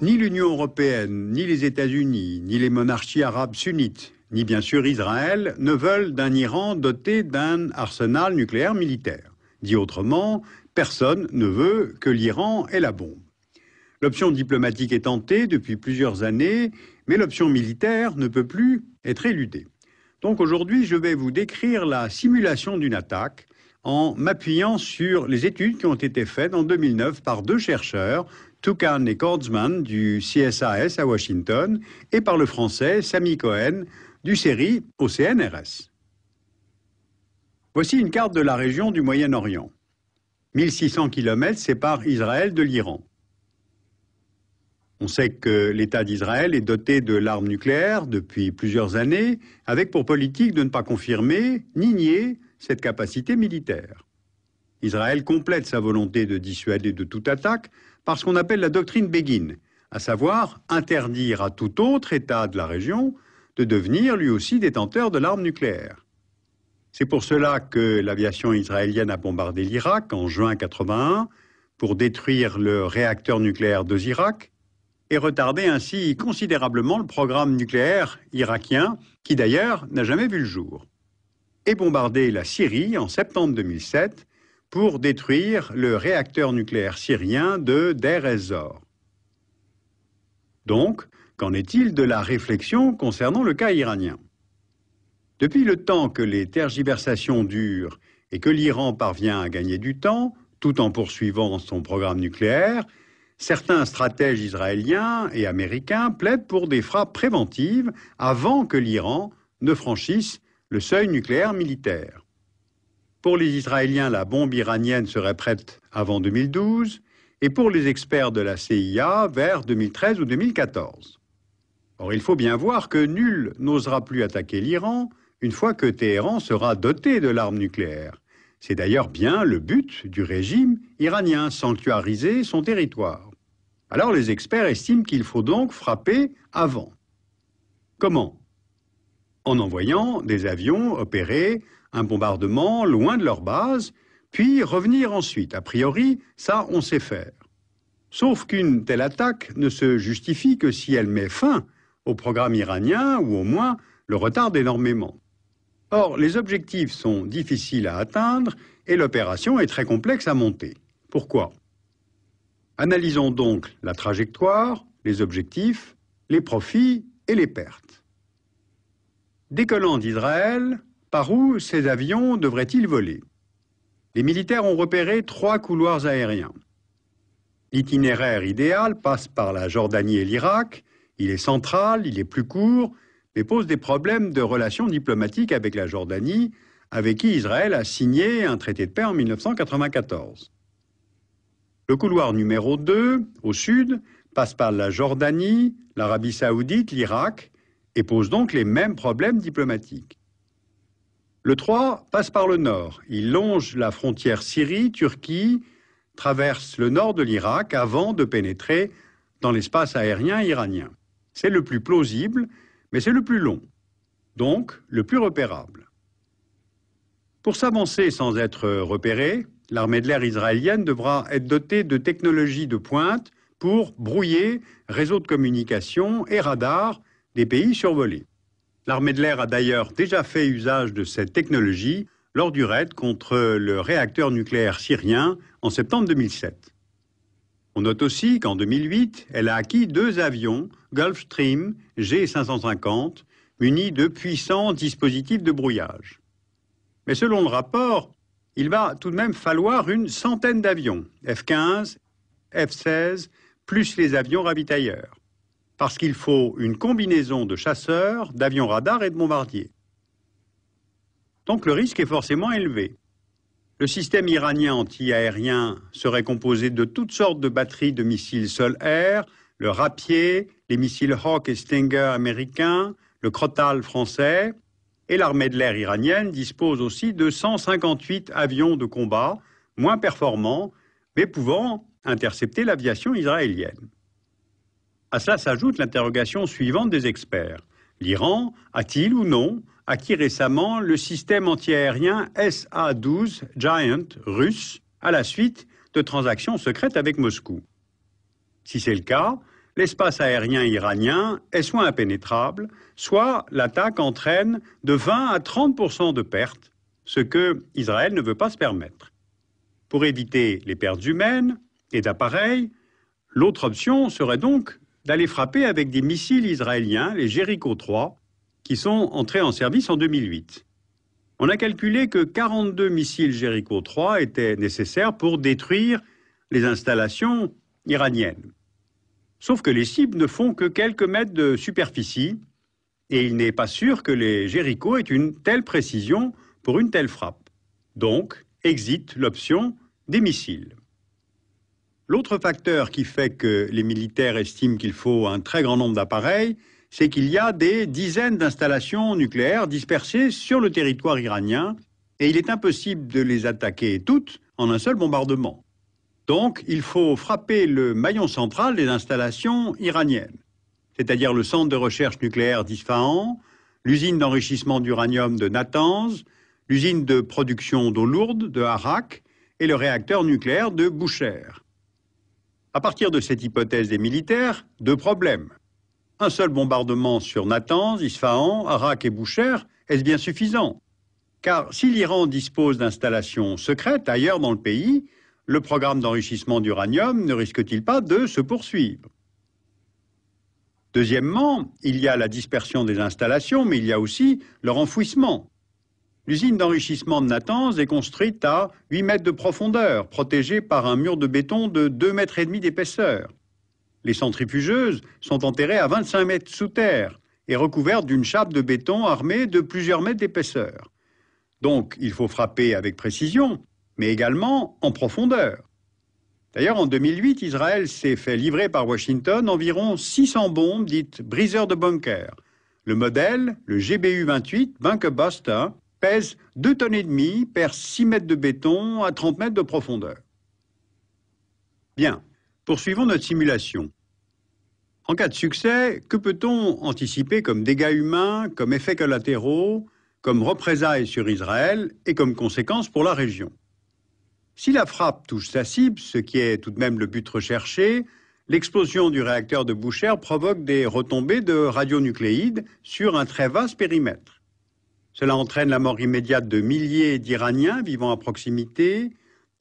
Ni l'Union européenne, ni les États-Unis, ni les monarchies arabes sunnites, ni bien sûr Israël, ne veulent d'un Iran doté d'un arsenal nucléaire militaire. Dit autrement, personne ne veut que l'Iran ait la bombe. L'option diplomatique est tentée depuis plusieurs années, mais l'option militaire ne peut plus être éludée. Donc aujourd'hui, je vais vous décrire la simulation d'une attaque en m'appuyant sur les études qui ont été faites en 2009 par deux chercheurs, Toucan et Kordsman du CSAS à Washington, et par le français Sami Cohen du CERI au CNRS. Voici une carte de la région du Moyen-Orient. 1600 km séparent Israël de l'Iran. On sait que l'État d'Israël est doté de l'arme nucléaire depuis plusieurs années, avec pour politique de ne pas confirmer ni nier cette capacité militaire. Israël complète sa volonté de dissuader de toute attaque par ce qu'on appelle la doctrine Begin, à savoir interdire à tout autre État de la région de devenir lui aussi détenteur de l'arme nucléaire. C'est pour cela que l'aviation israélienne a bombardé l'Irak en juin 1981 pour détruire le réacteur nucléaire de Zirak et retarder ainsi considérablement le programme nucléaire irakien, qui d'ailleurs n'a jamais vu le jour. Et bombarder la Syrie en septembre 2007 pour détruire le réacteur nucléaire syrien de Deir ez-Zor. Donc, qu'en est-il de la réflexion concernant le cas iranien? Depuis le temps que les tergiversations durent et que l'Iran parvient à gagner du temps, tout en poursuivant son programme nucléaire, certains stratèges israéliens et américains plaident pour des frappes préventives avant que l'Iran ne franchisse le seuil nucléaire militaire. Pour les Israéliens, la bombe iranienne serait prête avant 2012 et pour les experts de la CIA vers 2013 ou 2014. Or, il faut bien voir que nul n'osera plus attaquer l'Iran une fois que Téhéran sera doté de l'arme nucléaire. C'est d'ailleurs bien le but du régime iranien, sanctuariser son territoire. Alors les experts estiment qu'il faut donc frapper avant. Comment? En envoyant des avions opérer un bombardement loin de leur base, puis revenir ensuite. A priori, ça, on sait faire. Sauf qu'une telle attaque ne se justifie que si elle met fin au programme iranien, ou au moins le retarde énormément. Or, les objectifs sont difficiles à atteindre et l'opération est très complexe à monter. Pourquoi? Analysons donc la trajectoire, les objectifs, les profits et les pertes. Décollant d'Israël, par où ces avions devraient-ils voler? Les militaires ont repéré 3 couloirs aériens. L'itinéraire idéal passe par la Jordanie et l'Irak. Il est central, il est plus court, mais pose des problèmes de relations diplomatiques avec la Jordanie, avec qui Israël a signé un traité de paix en 1994. Le couloir numéro 2, au sud, passe par la Jordanie, l'Arabie saoudite, l'Irak, et pose donc les mêmes problèmes diplomatiques. Le 3 passe par le nord. Il longe la frontière Syrie-Turquie, traverse le nord de l'Irak avant de pénétrer dans l'espace aérien iranien. C'est le plus plausible, mais c'est le plus long, donc le plus repérable. Pour s'avancer sans être repéré, l'armée de l'air israélienne devra être dotée de technologies de pointe pour brouiller réseaux de communication et radars des pays survolés. L'armée de l'air a d'ailleurs déjà fait usage de cette technologie lors du raid contre le réacteur nucléaire syrien en septembre 2007. On note aussi qu'en 2008, elle a acquis 2 avions Gulfstream G550 munis de puissants dispositifs de brouillage. Mais selon le rapport, il va tout de même falloir une centaine d'avions, F-15, F-16, plus les avions ravitailleurs, parce qu'il faut une combinaison de chasseurs, d'avions radars et de bombardiers. Donc le risque est forcément élevé. Le système iranien anti-aérien serait composé de toutes sortes de batteries de missiles sol-air, le Rapier, les missiles Hawk et Stinger américains, le Crotale français, et l'armée de l'air iranienne dispose aussi de 158 avions de combat, moins performants, mais pouvant intercepter l'aviation israélienne. À cela s'ajoute l'interrogation suivante des experts. L'Iran a-t-il ou non acquis récemment le système antiaérien SA-12 Giant russe à la suite de transactions secrètes avec Moscou? Si c'est le cas, l'espace aérien iranien est soit impénétrable, soit l'attaque entraîne de 20 à 30% de pertes, ce que Israël ne veut pas se permettre. Pour éviter les pertes humaines et d'appareils, l'autre option serait donc d'aller frapper avec des missiles israéliens, les Jericho 3, qui sont entrés en service en 2008. On a calculé que 42 missiles Jericho 3 étaient nécessaires pour détruire les installations iraniennes. Sauf que les cibles ne font que quelques mètres de superficie et il n'est pas sûr que les Jericho aient une telle précision pour une telle frappe. Donc, exit l'option des missiles. L'autre facteur qui fait que les militaires estiment qu'il faut un très grand nombre d'appareils, c'est qu'il y a des dizaines d'installations nucléaires dispersées sur le territoire iranien et il est impossible de les attaquer toutes en un seul bombardement. Donc, il faut frapper le maillon central des installations iraniennes, c'est-à-dire le centre de recherche nucléaire d'Isfahan, l'usine d'enrichissement d'uranium de Natanz, l'usine de production d'eau lourde de Arak et le réacteur nucléaire de Bushehr. À partir de cette hypothèse des militaires, deux problèmes. Un seul bombardement sur Natanz, Isfahan, Arak et Bushehr, est-ce bien suffisant? Car si l'Iran dispose d'installations secrètes ailleurs dans le pays, le programme d'enrichissement d'uranium ne risque-t-il pas de se poursuivre? Deuxièmement, il y a la dispersion des installations, mais il y a aussi leur enfouissement. L'usine d'enrichissement de Natanz est construite à 8 mètres de profondeur, protégée par un mur de béton de 2,5 mètres d'épaisseur. Les centrifugeuses sont enterrées à 25 mètres sous terre et recouvertes d'une chape de béton armée de plusieurs mètres d'épaisseur. Donc, il faut frapper avec précision, mais également en profondeur. D'ailleurs, en 2008, Israël s'est fait livrer par Washington environ 600 bombes dites briseurs de bunkers. Le modèle, le GBU-28 Bunker Buster, pèse 2,5 tonnes, perd 6 mètres de béton à 30 mètres de profondeur. Bien, poursuivons notre simulation. En cas de succès, que peut-on anticiper comme dégâts humains, comme effets collatéraux, comme représailles sur Israël et comme conséquences pour la région? Si la frappe touche sa cible, ce qui est tout de même le but recherché, l'explosion du réacteur de Bushehr provoque des retombées de radionucléides sur un très vaste périmètre. Cela entraîne la mort immédiate de milliers d'Iraniens vivant à proximité,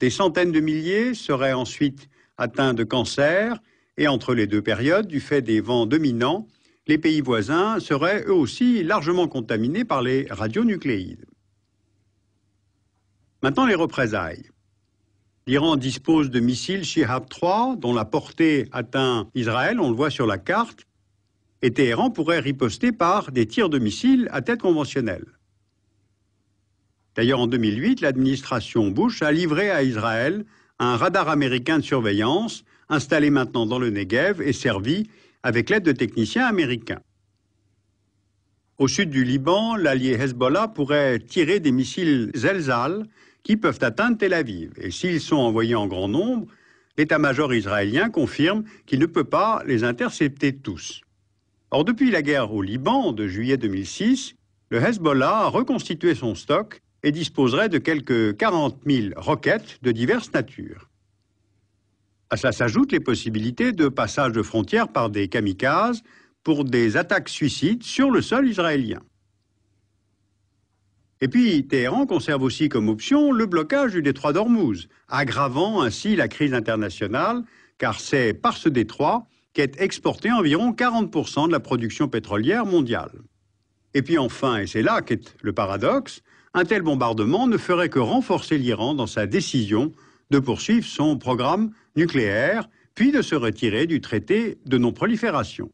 des centaines de milliers seraient ensuite atteints de cancer, et entre les deux périodes, du fait des vents dominants, les pays voisins seraient eux aussi largement contaminés par les radionucléides. Maintenant, les représailles. L'Iran dispose de missiles Shihab 3, dont la portée atteint Israël, on le voit sur la carte, et Téhéran pourrait riposter par des tirs de missiles à tête conventionnelle. D'ailleurs, en 2008, l'administration Bush a livré à Israël un radar américain de surveillance, installé maintenant dans le Negev et servi avec l'aide de techniciens américains. Au sud du Liban, l'allié Hezbollah pourrait tirer des missiles Zelzal qui peuvent atteindre Tel Aviv. Et s'ils sont envoyés en grand nombre, l'état-major israélien confirme qu'il ne peut pas les intercepter tous. Or, depuis la guerre au Liban de juillet 2006, le Hezbollah a reconstitué son stock et disposerait de quelques 40 000 roquettes de diverses natures. À cela s'ajoutent les possibilités de passage de frontières par des kamikazes pour des attaques suicides sur le sol israélien. Et puis, Téhéran conserve aussi comme option le blocage du détroit d'Ormuz, aggravant ainsi la crise internationale, car c'est par ce détroit qu'est exporté environ 40% de la production pétrolière mondiale. Et puis enfin, et c'est là qu'est le paradoxe, un tel bombardement ne ferait que renforcer l'Iran dans sa décision de poursuivre son programme nucléaire, puis de se retirer du traité de non-prolifération.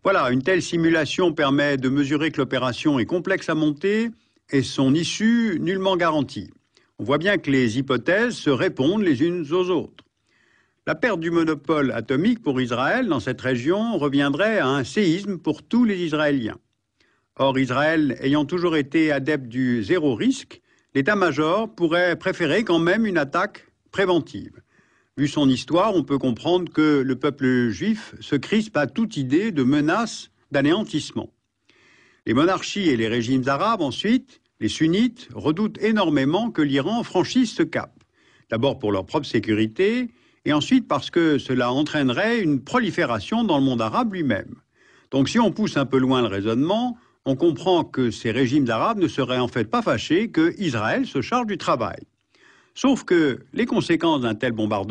Voilà, une telle simulation permet de mesurer que l'opération est complexe à monter et son issue nullement garantie. On voit bien que les hypothèses se répondent les unes aux autres. La perte du monopole atomique pour Israël dans cette région reviendrait à un séisme pour tous les Israéliens. Or, Israël ayant toujours été adepte du zéro risque, l'état-major pourrait préférer quand même une attaque préventive. Vu son histoire, on peut comprendre que le peuple juif se crispe à toute idée de menace d'anéantissement. Les monarchies et les régimes arabes, ensuite, les sunnites, redoutent énormément que l'Iran franchisse ce cap. D'abord pour leur propre sécurité, et ensuite parce que cela entraînerait une prolifération dans le monde arabe lui-même. Donc si on pousse un peu loin le raisonnement, on comprend que ces régimes arabes ne seraient en fait pas fâchés que Israël se charge du travail. Sauf que les conséquences d'un tel bombardement